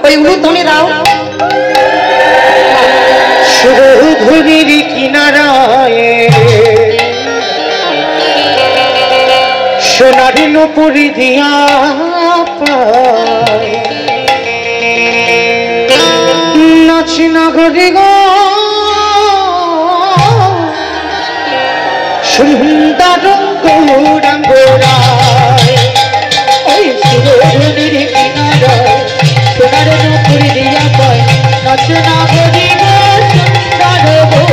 ওই উলুধ্বনি দাও। সুরধুনির কিনারায় সোনার নুপুরি দিয়া পায় নাচি নগরী গো সুন্দর গৌরাঙ্গরায় ওই সুরধুনির কিনারায় সোনার নুপুরি দিয়া পায় নাচি নগরী গো সুন্দর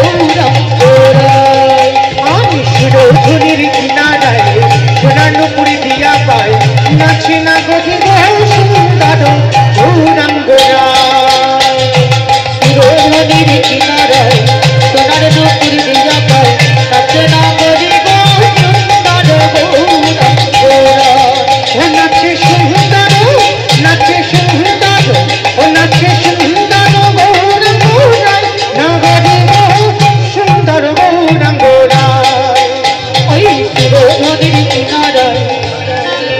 গৌরাঙ্গরায় আমি সুরধুনির কিনারায় সোনার নুপুরি দিয়া পায় নাচি নগরী গো সুন্দর গৌরাঙ্গরায় সুরধুনির কিনারায় সোনার নুপুরি দিয়া পায় নাচি নগরী গো সুন্দর গৌরাঙ্গরায় নাচে সুন্দর নাচে সুন্দর ও নাচে সুন্দর গৌরাঙ্গরায় নগরী গো সুন্দর গৌরাঙ্গরায় ওই সুরধুনির কিনারায়।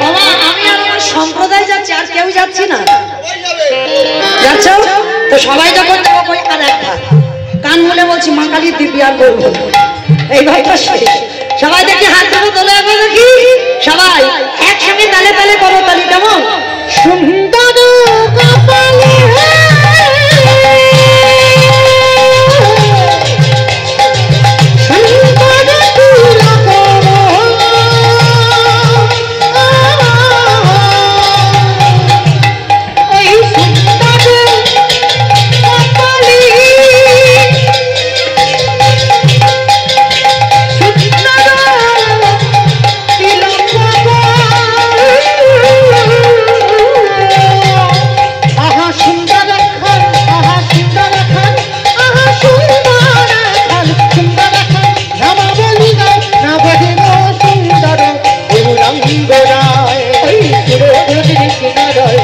বাবা আমি আর আমার সম্প্রদায় যাচ্ছি, আর কেউ যাচ্ছি না। যাচ্ছ তো সবাই যখন যাবো আর একটা কান মনে বলছি মা কালীর দিব্যি আর করবো এই ভাইটা সবাই দেখি হাত দেবো তোলে দেখি সবাই একসঙ্গে তালে তালে করো তালি কেমন সুন্দর কপালে সুন্দর তিলক ওই সুন্দর কপালে সুন্দর গৌরাঙ্গরায় ওই সুরধুনির কিনারায়